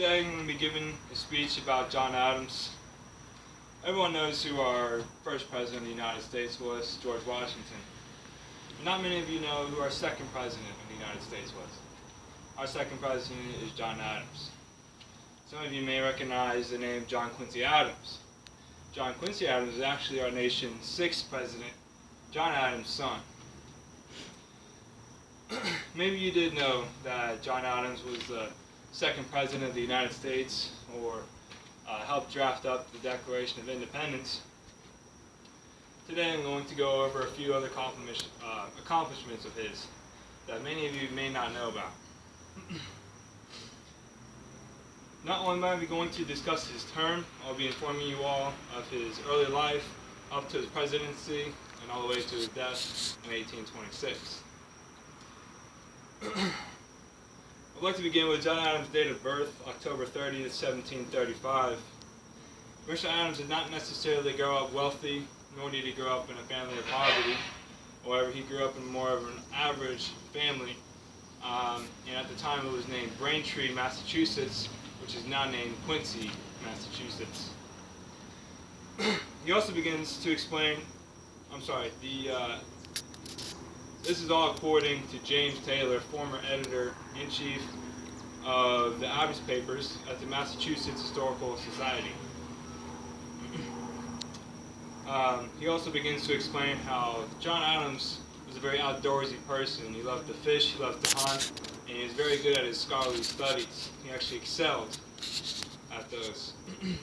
Today I'm going to be giving a speech about John Adams. Everyone knows who our first president of the United States was, George Washington. But not many of you know who our second president of the United States was. Our second president is John Adams. Some of you may recognize the name John Quincy Adams. John Quincy Adams is actually our nation's sixth president, John Adams' son. Maybe you did know that John Adams was the second president of the United States, or helped draft up the Declaration of Independence. Today I'm going to go over a few other accomplishments of his that many of you may not know about. Not only am I going to discuss his term, I'll be informing you all of his early life up to his presidency and all the way to his death in 1826. I'd like to begin with John Adams' date of birth, October 30th, 1735. Mr. Adams did not necessarily grow up wealthy, nor did he grow up in a family of poverty. However, he grew up in more of an average family, and at the time it was named Braintree, Massachusetts, which is now named Quincy, Massachusetts. He also begins to explain, this is all according to James Taylor, former editor-in-chief of the Adams Papers at the Massachusetts Historical Society. He also begins to explain how John Adams was a very outdoorsy person. He loved to fish, he loved to hunt, and he was very good at his scholarly studies. He actually excelled at those. He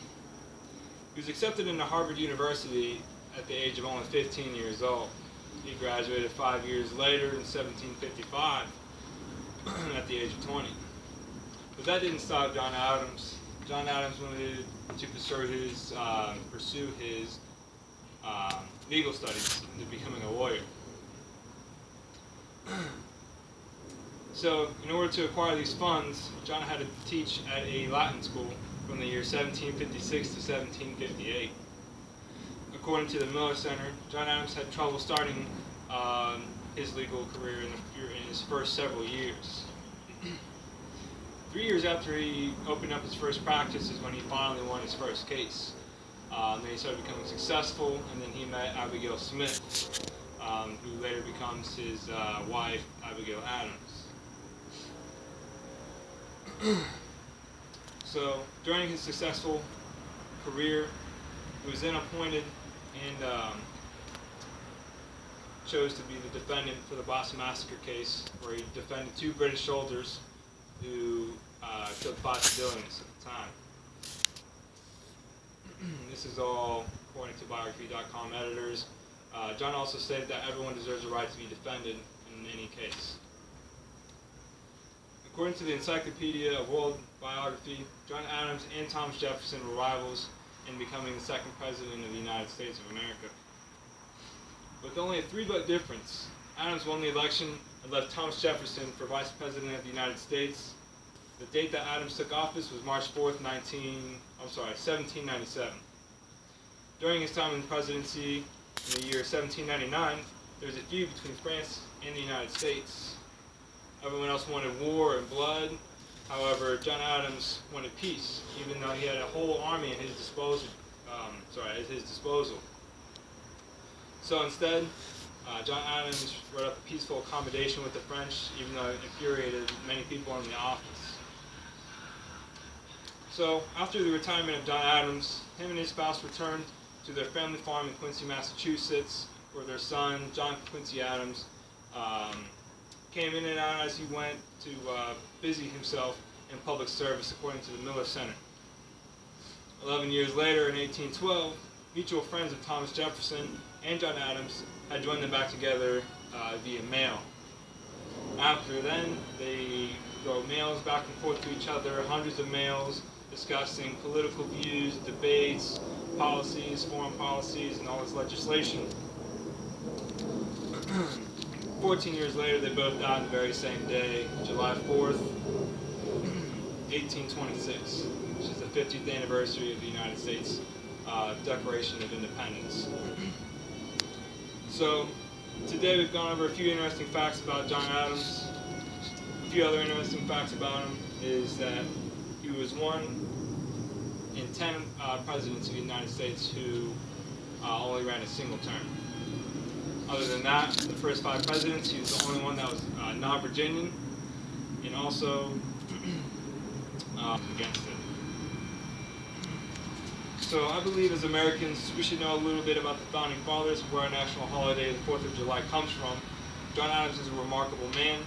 was accepted into Harvard University at the age of only 15 years old. He graduated 5 years later in 1755 at the age of 20. But that didn't stop John Adams. John Adams wanted to pursue his legal studies into becoming a lawyer. So, in order to acquire these funds, John had to teach at a Latin school from the year 1756 to 1758. According to the Miller Center, John Adams had trouble starting his legal career in his first several years. 3 years after he opened up his first practice is when he finally won his first case. Then he started becoming successful, and then he met Abigail Smith, who later becomes his wife, Abigail Adams. So, during his successful career, he was then appointed and chose to be the defendant for the Boston Massacre case, where he defended two British soldiers who killed 5 civilians at the time. This is all according to biography.com editors. John also stated that everyone deserves a right to be defended in any case. According to the Encyclopedia of World Biography, John Adams and Thomas Jefferson were rivals in becoming the second president of the United States of America. With only a 3-vote difference, Adams won the election and left Thomas Jefferson for vice president of the United States. The date that Adams took office was March 4th, 1797. During his time in presidency in the year 1799, there was a feud between France and the United States. Everyone else wanted war and blood. However, John Adams wanted peace, even though he had a whole army at his disposal. So instead, John Adams wrote up a peaceful accommodation with the French, even though it infuriated many people in the office. So after the retirement of John Adams, him and his spouse returned to their family farm in Quincy, Massachusetts, where their son, John Quincy Adams, came in and out as he went to busy himself in public service, according to the Miller Center. 11 years later, in 1812, mutual friends of Thomas Jefferson and John Adams had joined them back together via mail. After then, they wrote mails back and forth to each other, hundreds of mails discussing political views, debates, policies, foreign policies, and all this legislation. 14 years later, they both died on the very same day, July 4th, 1826, which is the 50th anniversary of the United States Declaration of Independence. So, today we've gone over a few interesting facts about John Adams. A few other interesting facts about him is that he He was one in 10 presidents of the United States who only ran a single term. Other than that, the first 5 presidents, he was the only one that was non-Virginian, and also against it. So I believe as Americans, we should know a little bit about the Founding Fathers, where our national holiday, the 4th of July, comes from. John Adams is a remarkable man.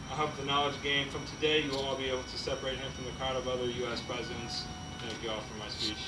I hope the knowledge gained from today, you will all be able to separate him from the crowd of other U.S. presidents. Thank you all for my speech.